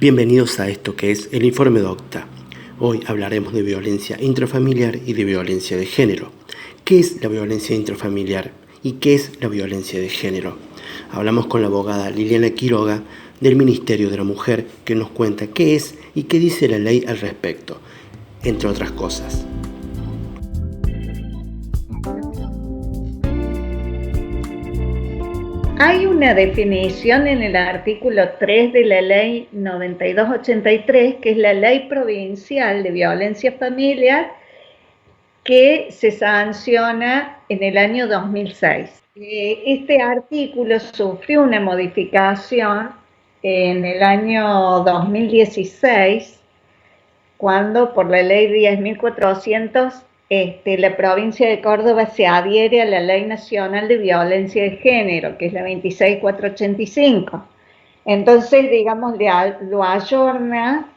Bienvenidos a esto que es el Informe Docta. Hoy hablaremos de violencia intrafamiliar y de violencia de género. ¿Qué es la violencia intrafamiliar y qué es la violencia de género? Hablamos con la abogada Liliana Quiroga del Ministerio de la Mujer, que nos cuenta qué es y qué dice la ley al respecto, entre otras cosas. Hay una definición en el artículo 3 de la ley 9283, que es la ley provincial de violencia familiar, que se sanciona en el año 2006. Este artículo sufrió una modificación en el año 2016, cuando por la ley 10.400 la provincia de Córdoba se adhiere a la Ley Nacional de Violencia de Género, que es la 26.485. Entonces, digamos, lo ayorna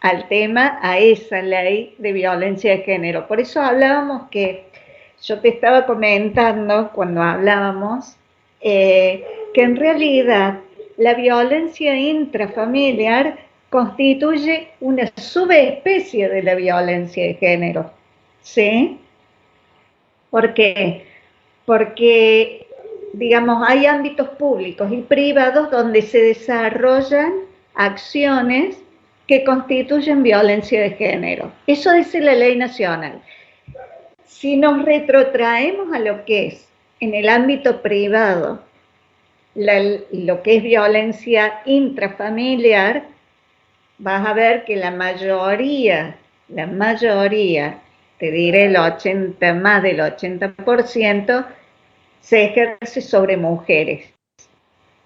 al tema, a esa ley de violencia de género. Por eso hablábamos que, yo te estaba comentando cuando hablábamos, que en realidad la violencia intrafamiliar constituye una subespecie de la violencia de género. ¿Sí? ¿Por qué? Porque, digamos, hay ámbitos públicos y privados donde se desarrollan acciones que constituyen violencia de género. Eso dice la ley nacional. Si nos retrotraemos a lo que es en el ámbito privado, lo que es violencia intrafamiliar, vas a ver que la mayoría, te diré más del 80%, se ejerce sobre mujeres.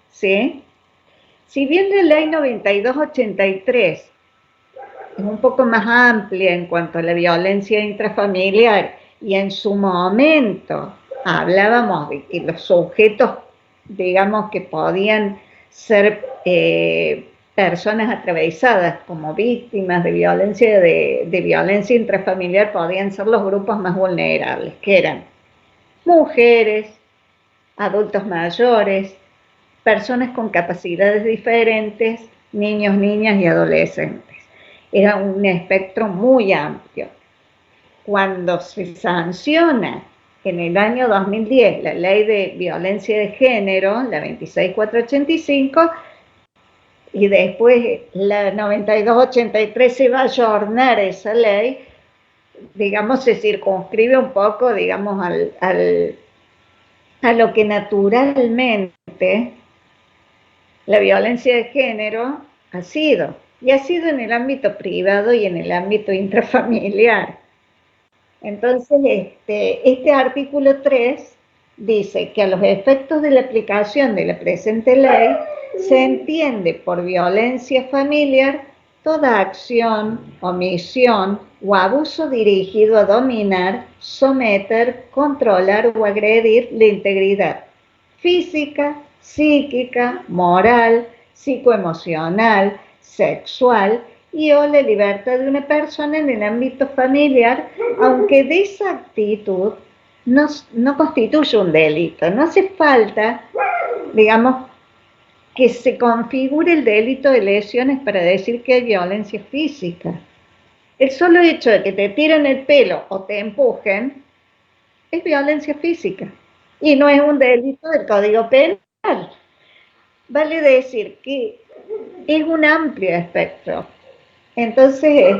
¿Sí? Si bien la ley 9283 es un poco más amplia en cuanto a la violencia intrafamiliar, y en su momento hablábamos de que los sujetos, digamos, que podían ser personas atravesadas como víctimas de violencia intrafamiliar, podían ser los grupos más vulnerables, que eran mujeres, adultos mayores, personas con capacidades diferentes, niños, niñas y adolescentes. Era un espectro muy amplio. Cuando se sanciona en el año 2010 la ley de violencia de género, la 26.485, y después la 9283 se va a ayornar esa ley, digamos, se circunscribe un poco, digamos, a lo que naturalmente la violencia de género ha sido, y ha sido en el ámbito privado y en el ámbito intrafamiliar. Entonces, este artículo 3 dice que a los efectos de la aplicación de la presente ley, se entiende por violencia familiar toda acción, omisión o abuso dirigido a dominar, someter, controlar o agredir la integridad física, psíquica, moral, psicoemocional, sexual y o la libertad de una persona en el ámbito familiar, aunque de esa actitud no constituye un delito. No hace falta, digamos, que se configure el delito de lesiones para decir que hay violencia física. El solo hecho de que te tiren el pelo o te empujen es violencia física y no es un delito del Código Penal. Vale decir que es un amplio espectro. Entonces,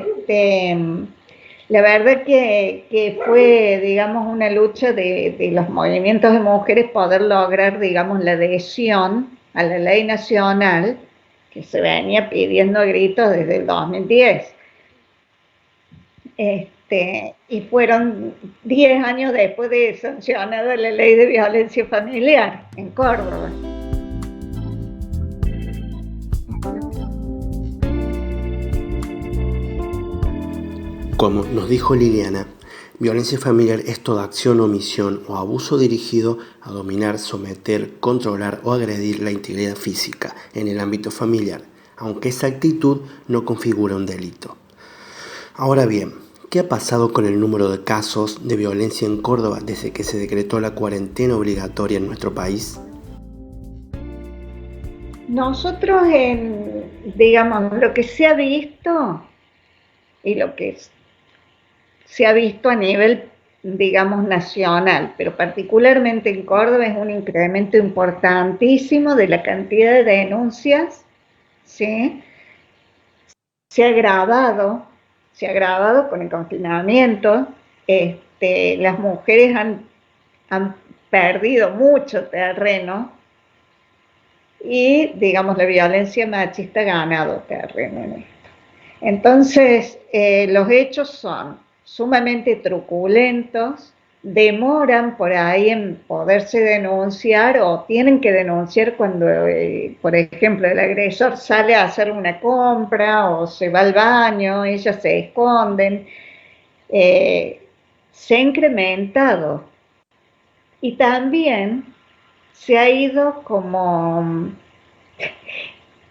la verdad que fue, digamos, una lucha de los movimientos de mujeres poder lograr, digamos, la adhesión a la ley nacional que se venía pidiendo a gritos desde el 2010. Y fueron 10 años después de sancionada la ley de violencia familiar en Córdoba. Como nos dijo Liliana, violencia familiar es toda acción, omisión o abuso dirigido a dominar, someter, controlar o agredir la integridad física en el ámbito familiar, aunque esa actitud no configura un delito. Ahora bien, ¿qué ha pasado con el número de casos de violencia en Córdoba desde que se decretó la cuarentena obligatoria en nuestro país? Nosotros en digamos, lo que se ha visto y lo que se ha visto a nivel, digamos, nacional, pero particularmente en Córdoba es un incremento importantísimo de la cantidad de denuncias, ¿sí? Se ha agravado, se ha agravado con el confinamiento. Las mujeres han perdido mucho terreno y, digamos, la violencia machista ha ganado terreno en esto. Entonces, los hechos son sumamente truculentos, demoran por ahí en poderse denunciar o tienen que denunciar cuando, por ejemplo, el agresor sale a hacer una compra o se va al baño, ellas se esconden. Se ha incrementado y también se ha ido como,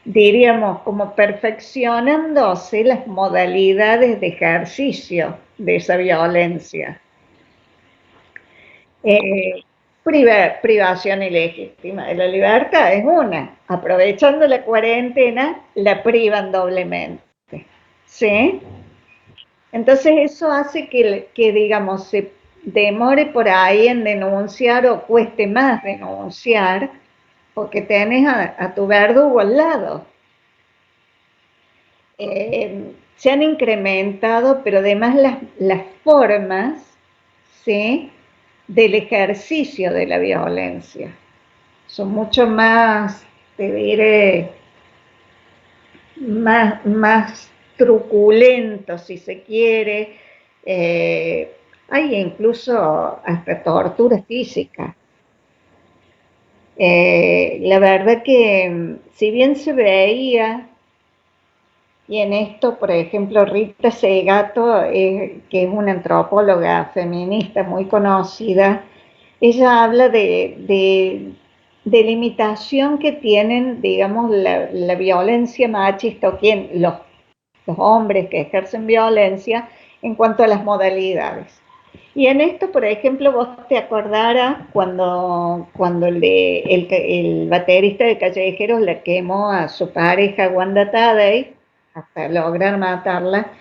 diríamos, como perfeccionándose las modalidades de ejercicio de esa violencia. Privación ilegítima de la libertad es una. Aprovechando la cuarentena, la privan doblemente. ¿Sí? Entonces eso hace que, digamos, se demore por ahí en denunciar o cueste más denunciar porque tenés a tu verdugo al lado. Se han incrementado, pero además las formas, ¿sí?, del ejercicio de la violencia. Son mucho más, te diré, más truculentos, si se quiere. Hay incluso hasta tortura física. La verdad que si bien se veía, y en esto, por ejemplo, Rita Segato, que es una antropóloga feminista muy conocida, ella habla de limitación que tienen, digamos, la violencia machista o los hombres que ejercen violencia en cuanto a las modalidades. Y en esto, por ejemplo, vos te acordarás cuando el baterista de Callejeros le quemó a su pareja Wanda Tadei hasta lograr matarla.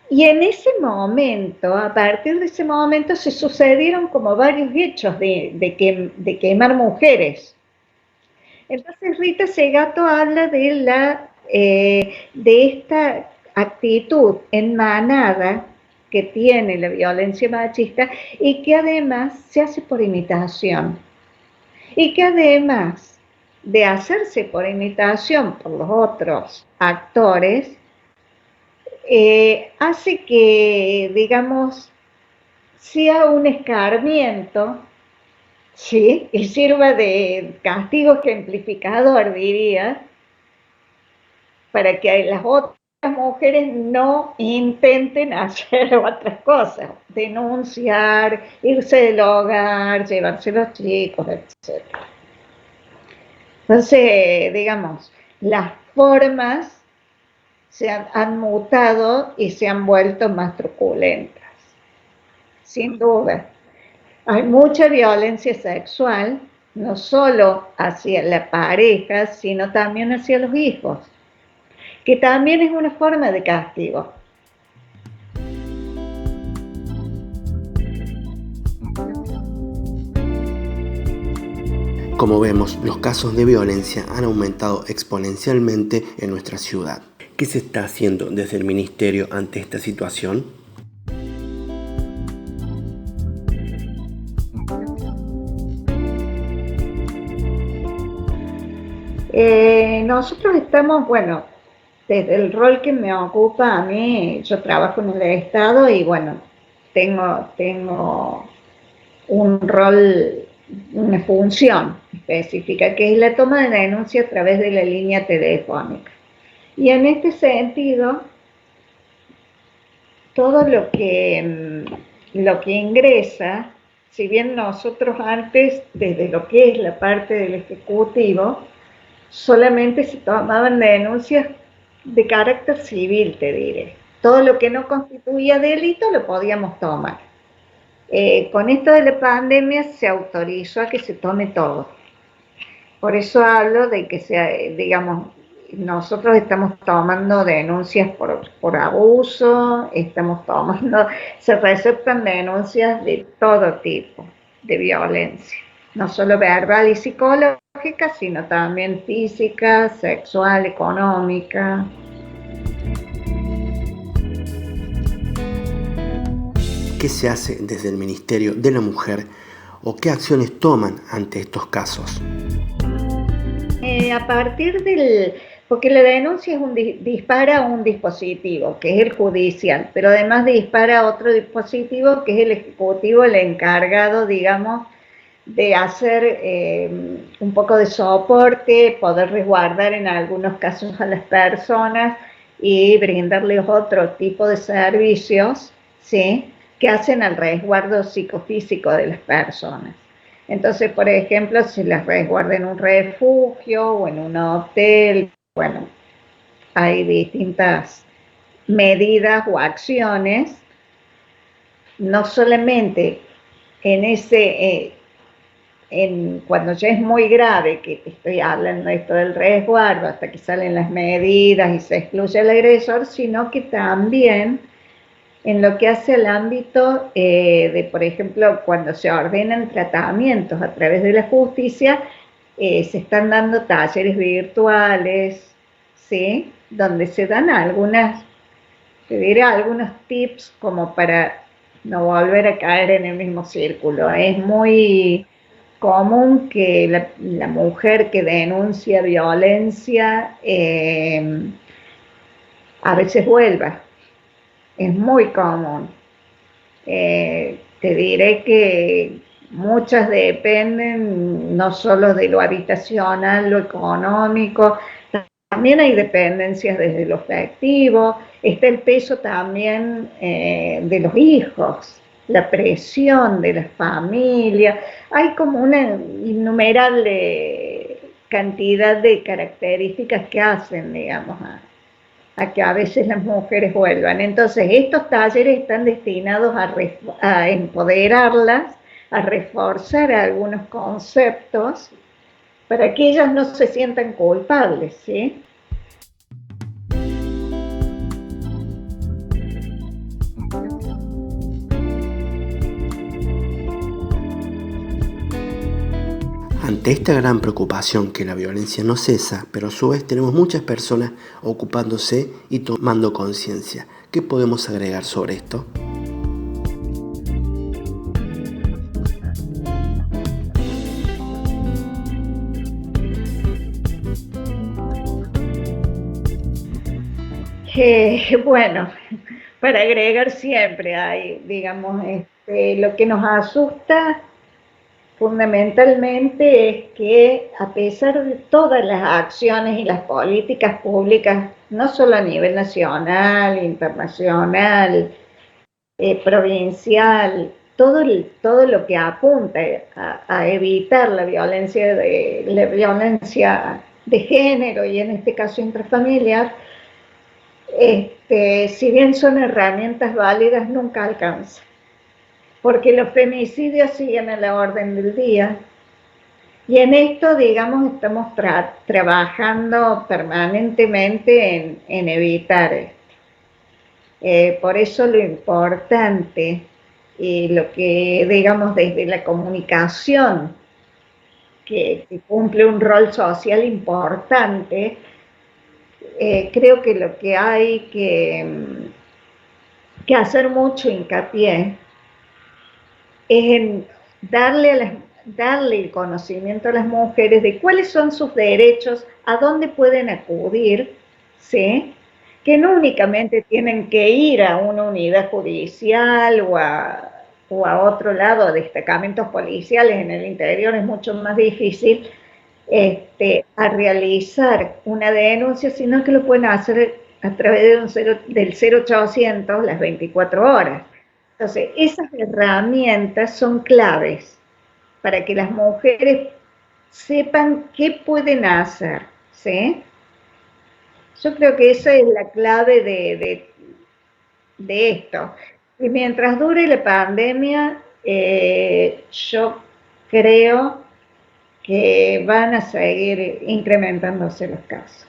Y en ese momento, a partir de ese momento, se sucedieron como varios hechos de quemar mujeres. Entonces Rita Segato habla de esta actitud en manada que tiene la violencia machista y que además se hace por imitación. Y que además de hacerse por imitación por los otros actores, hace que, digamos, sea un escarmiento, ¿sí?, y sirva de castigo ejemplificador, diría, para que las otras mujeres no intenten hacer otras cosas, denunciar, irse del hogar, llevarse los chicos, etc. Entonces, digamos, las formas han mutado y se han vuelto más truculentas, sin duda. Hay mucha violencia sexual, no solo hacia la pareja, sino también hacia los hijos, que también es una forma de castigo. Como vemos, los casos de violencia han aumentado exponencialmente en nuestra ciudad. ¿Qué se está haciendo desde el Ministerio ante esta situación? Nosotros estamos, bueno, desde el rol que me ocupa a mí, yo trabajo en el Estado y bueno, tengo un rol, una función específica, que es la toma de denuncia a través de la línea telefónica. Y en este sentido, todo lo que ingresa, si bien nosotros antes, desde lo que es la parte del Ejecutivo, solamente se tomaban denuncias de carácter civil, te diré. Todo lo que no constituía delito lo podíamos tomar. Con esto de la pandemia se autorizó a que se tome todo. Por eso hablo de que sea, digamos, nosotros estamos tomando denuncias por abuso, se receptan denuncias de todo tipo de violencia, no solo verbal y psicológica, sino también física, sexual, económica. ¿Qué se hace desde el Ministerio de la Mujer o qué acciones toman ante estos casos? A partir porque la denuncia dispara un dispositivo, que es el judicial, pero además dispara otro dispositivo, que es el ejecutivo, el encargado, digamos, de hacer un poco de soporte, poder resguardar en algunos casos a las personas y brindarles otro tipo de servicios, ¿sí?, que hacen al resguardo psicofísico de las personas. Entonces, por ejemplo, si las resguarda en un refugio o en un hotel, bueno, hay distintas medidas o acciones, no solamente en ese, cuando ya es muy grave, que estoy hablando de esto del resguardo, hasta que salen las medidas y se excluye al agresor, sino que también en lo que hace al ámbito de, por ejemplo, cuando se ordenan tratamientos a través de la justicia, se están dando talleres virtuales, ¿sí?, donde se dan te diré, algunos tips como para no volver a caer en el mismo círculo. Es muy común que la mujer que denuncia violencia a veces vuelva. Es muy común. Te diré que muchas dependen no solo de lo habitacional, lo económico, también hay dependencias desde lo afectivo, está el peso también de los hijos, la presión de la familia, hay como una innumerable cantidad de características que hacen, digamos, a que a veces las mujeres vuelvan. Entonces, estos talleres están destinados a empoderarlas, a reforzar algunos conceptos para que ellas no se sientan culpables, ¿sí? Ante esta gran preocupación que la violencia no cesa, pero a su vez tenemos muchas personas ocupándose y tomando conciencia. ¿Qué podemos agregar sobre esto? Bueno, para agregar siempre hay, digamos, lo que nos asusta fundamentalmente es que a pesar de todas las acciones y las políticas públicas, no solo a nivel nacional, internacional, provincial, todo lo que apunta a evitar la violencia de género y en este caso intrafamiliar, si bien son herramientas válidas, nunca alcanza, porque los femicidios siguen a la orden del día. Y en esto, digamos, estamos trabajando permanentemente en evitar esto. Por eso lo importante y lo que, digamos, desde la comunicación, que cumple un rol social importante, creo que lo que hay que hacer mucho hincapié es en darle el conocimiento a las mujeres de cuáles son sus derechos, a dónde pueden acudir, ¿sí?, que no únicamente tienen que ir a una unidad judicial o a otro lado, a destacamentos policiales en el interior es mucho más difícil, a realizar una denuncia, sino que lo pueden hacer a través del 0800 las 24 horas. Entonces, esas herramientas son claves para que las mujeres sepan qué pueden hacer, ¿sí? Yo creo que esa es la clave de esto. Y mientras dure la pandemia, yo creo que van a seguir incrementándose los casos.